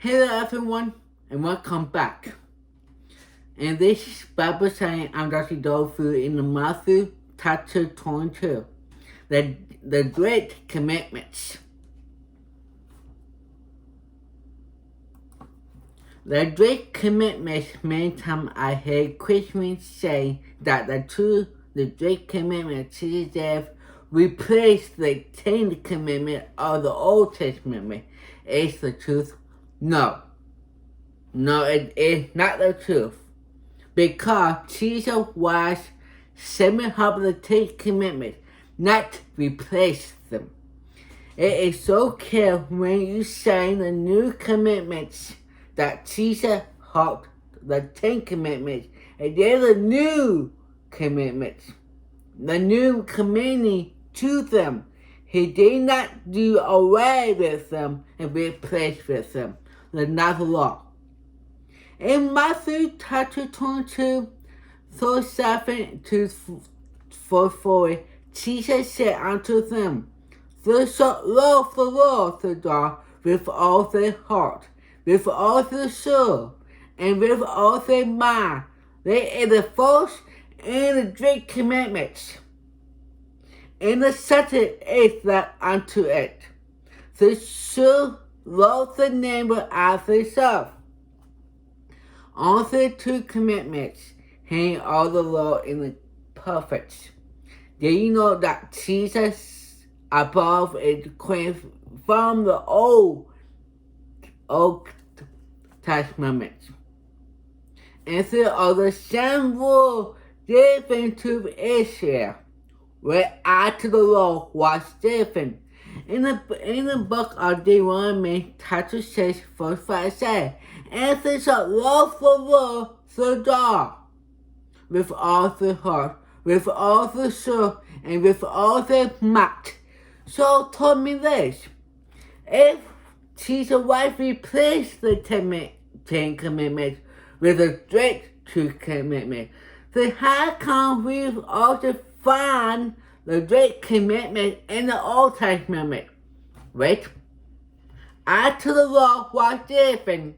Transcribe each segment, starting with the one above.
Hello everyone, and welcome back. In this Bible study, I'm going to go through in Matthew chapter 22, the Great Commandments. The Great Commandments, many times I hear Christians say that the Great Commandments have replaced the Ten Commandments of the Old Testament. Is the truth? No, it is not the truth. Because Jesus was setting up the Ten Commandments, not replace them. It is so clear when you say the new commandments that Jesus helped the Ten Commandments, and they're the new commandments. The new commanding to them. He did not do away with them and replace with them. Another law. In Matthew chapter 22, 37 to 44, Jesus said unto them, Thou shalt love the Lord thy God with all thy heart, with all thy soul, and with all thy mind. They are the first and the great commandments. And the second is that unto it. Thou shalt love the neighbor as thyself. All the two commandments hang all the law in the prophets. Do you know that Jesus above is from the Old Testament? And so all the same rule given to Israel, where after the law was given. In the book of Deuteronomy, chapter 6, verse 5 says, And they shall love the Lord thy God with all their heart, with all their soul, and with all their might. So tell me this, if Jesus was replaced the Ten Commandments with the great two commandments, then how come we also find the Great Commandment in the Old Testament? Wait. After the law was given,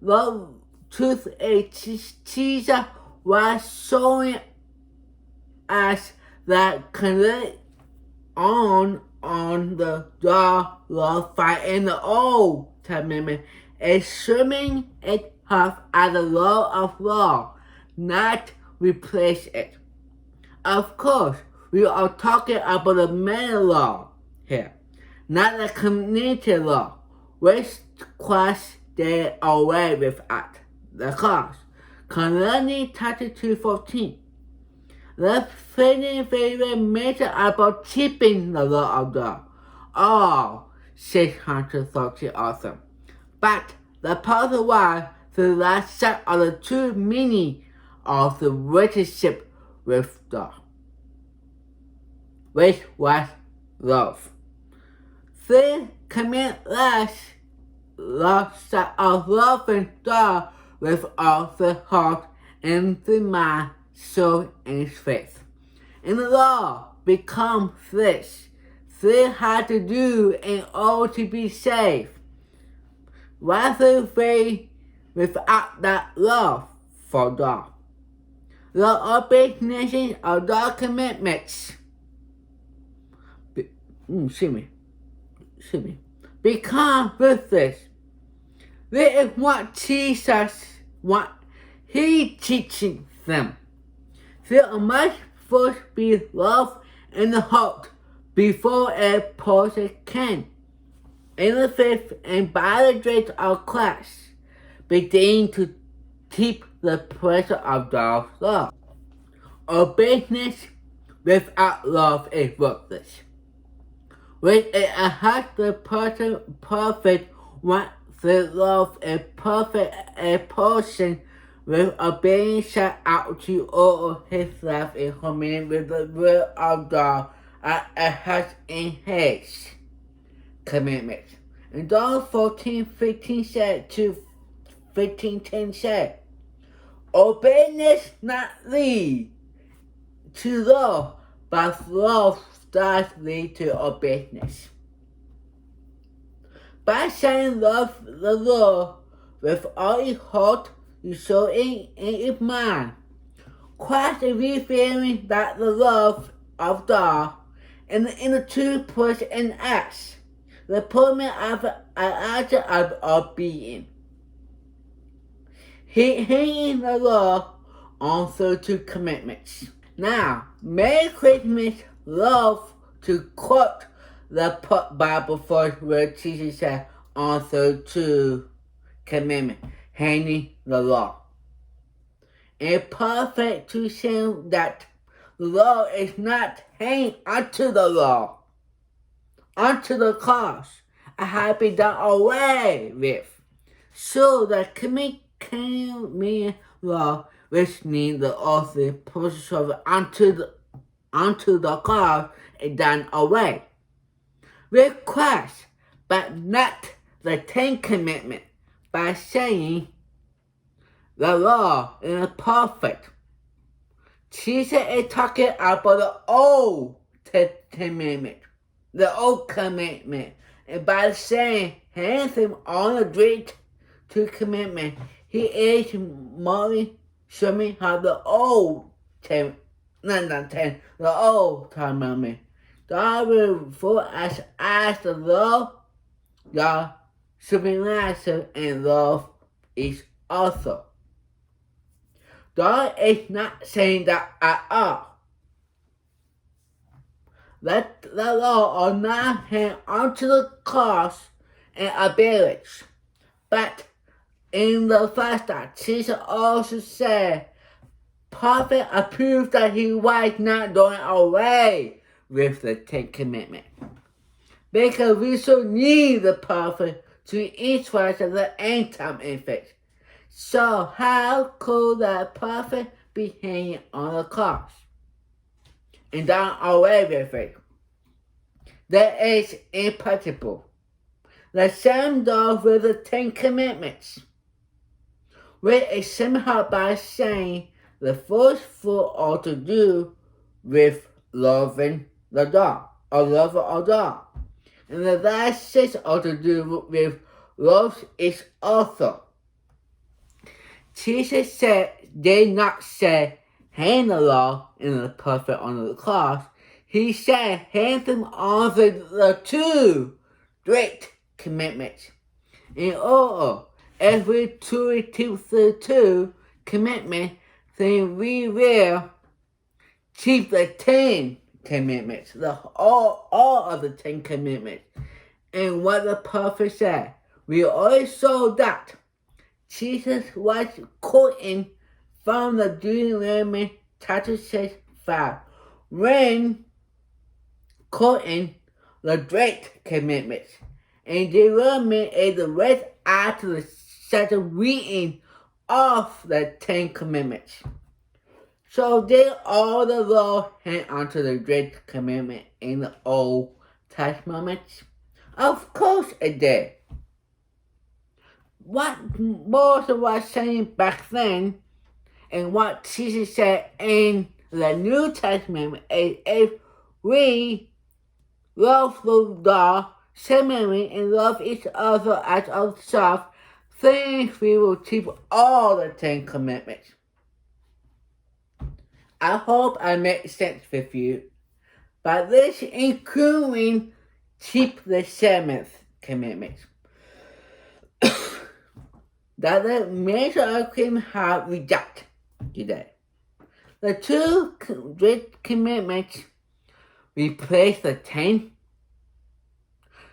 the truth is Jesus was showing us that connect on the law fight in the Old Testament, assuming it has as a law of law, not replace it. Of course, we are talking about the man law here, not the community law, which cross they away with at the cross. Colossians chapter 2:14. The very matter about keeping the law of God. All 630 awesome. But the part was the last set of the true meaning of the relationship with God, which was love. The command love set of loving God with all the heart and the mind, soul, and faith. And the law becomes this. They had to do in order to be saved. Rather they without that love for God. The obedience of God's commandments. Become with this. This is what Jesus He teaching them. There must first be love in the heart before a person can, in the faith and by the grace of Christ, begin to keep the pressure of God's love. Obedience without love is worthless. When it has the perfect want to love a person with obedience set out to all his life in harmony with the will of God as it has in his commandments. And John 14:15 said to 15:10 said, Obedience not lead to love, but love does lead to obedience. By saying love the Lord with all your heart, your soul, and your mind. Christ is revealing that the love of God and in the true person in us, the permanent of an agent of our being. Hanging the law on 32 commitments. Now, Merry Christmas love to quote the Bible verse where Jesus said on 32 commitments, hanging the law. It's perfect to say that the law is not hanging onto the law, onto the cross. It has been done away with. So the command law, which means the author process of onto the cross, is done away with Christ, but not the 10 Commandments, by saying the law is perfect. Jesus is talking about the Old Testament, the Old Commandment, and by saying hands him on the great 2 Commandments, he is morally showing how the Old the Old Commandment. God will for us as the law, God supernatural and love each other. God is not saying that at all. Let the law are not hang onto the cross and abilities. But in the fact that Jesus also said, prophet approved that he was not doing away with the 10 Commandments. Because we so need the prophet to influence the end time effect. So how could that prophet be hanging on the cross and done away with it? That is impossible. The same goes with the 10 Commandments, which is somehow by saying the first 4 are to do with loving the dog, or love of God. And the last 6 are to do with love each other. Jesus did not say, hang the law and the prophet on the cross. He said, hang them on the 2 great commitments. In order, if we truly keep the 2 commitments, then we will keep the 10 commitments, all of the 10 commitments. And what the prophet said, we always saw that Jesus was quoting from the Deuteronomy chapter 6:5, when quoting the great commitments. And Deuteronomy is the rest after the second reading of the 10 Commandments. So did all the law hang onto the great commandment in the Old Testament? Of course it did. What Moses was saying back then and what Jesus said in the New Testament is if we love the God similarly and love each other as ourselves, then we will keep all the 10 Commandments. I hope I make sense with you. By this including keep the 7th commandment. That the major agreement have rejected today. The 2 great commandments replace the 10.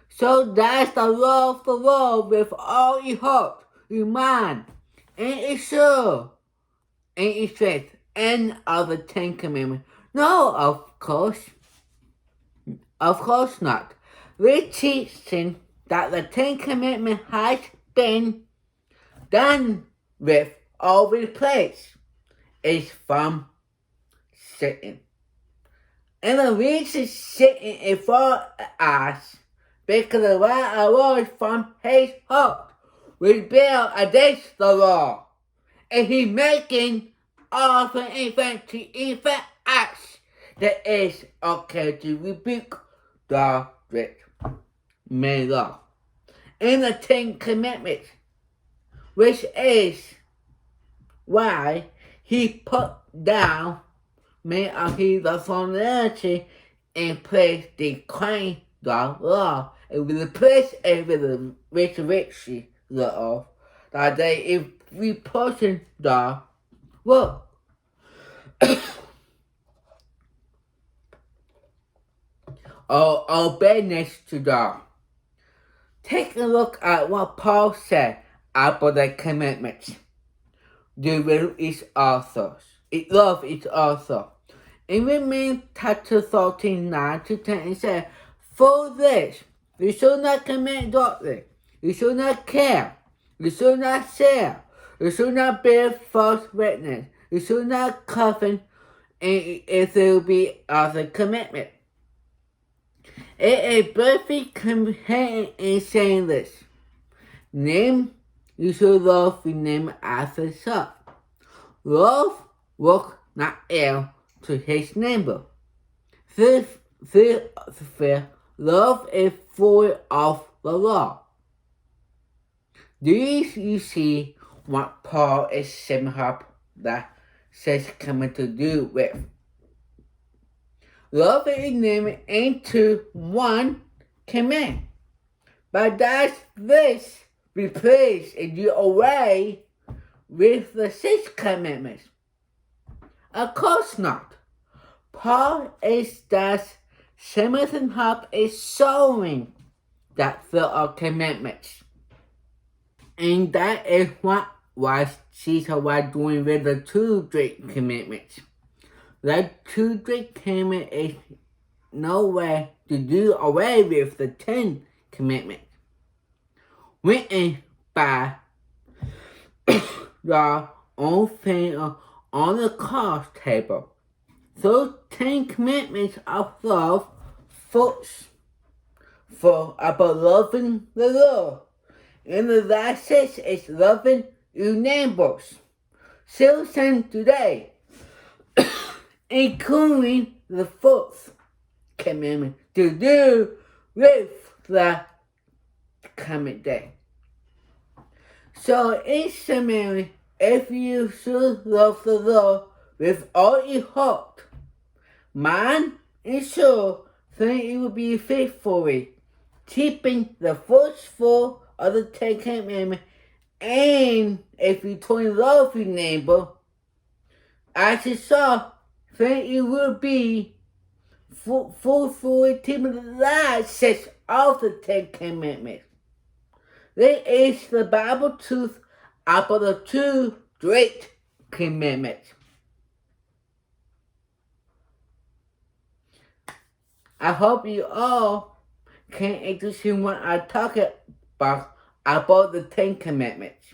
So that's the love the Lord with all your heart, your mind, and your soul, and your strength, and of the 10 commandments. No, of course not. We're teaching that the 10 commandments has been done with or replaced is from Satan. And the reason Satan is for us because the right arose from his heart rebel against the law. And he making all the event to infect us that is okay to rebuke the great law. in the Ten Commandments, which is why he put down many of his authority and placed the claim the law and replaced it with the resurrection law that they if we person the world. Or obedience to God. Take a look at what Paul said about the commandments. Do will each other. Love each other. In Romans chapter 13, 9 to 10, it says, for this, you should not commit adultery. You should not kill. You should not steal. You should not bear false witness. You should not covet, and if there will be other commitment. It is perfect companion in saying this. Name, you should love your name as yourself. Love, work not ill to his neighbor. Fifth, love is full of the law. Do you see what Paul is summing up that says coming to do with? Love is named into one command. But does this replace and do away with the six commandments? Of course not. Paul is thus summing up is showing that there are commandments. And that is what Jesus was doing with the two great commandments. The two great commandments is no way to do away with the 10 commandments written by the own finger on the cross table. Those 10 commandments of love first for about loving the Lord. And the last 6 is loving your neighbors. Still same today, including the fourth commandment to do with the coming day. So in summary, if you should love the Lord with all your heart, mind, and soul, then you will be faithfully keeping the first 4 of the 10 commandments. And if you truly love your neighbor as yourself, then you will be fully keeping the last 6 of the 10 commandments. This is the Bible truth about the 2 great commandments. I hope you all can understand what I'm talking about the 10 commandments.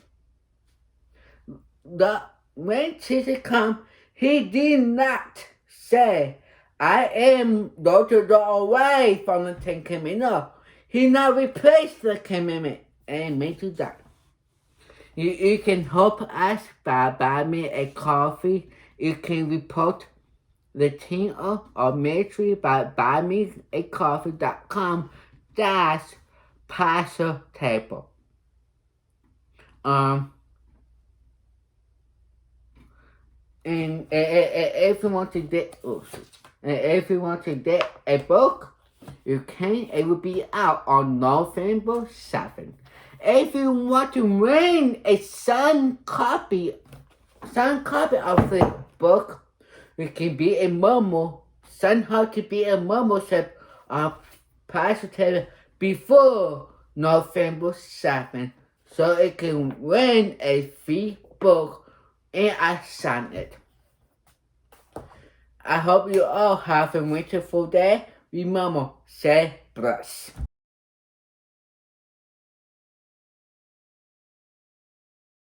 When Jesus came, he did not say, I am going to go away from the 10 commandments. No, he not replaced the commandment and made you that. You can help us by buying me a coffee. You can report the team or ministry by buymeacoffee.com/pastor table. And if you want to get a book, you can. It will be out on November 7th. If you want to win a signed copy of the book, you can be a member. Somehow to be a membership of Pastor Taylor before November 7th, so it can win a free book. And I signed it. I hope you all have a wonderful day. Remember, say bless.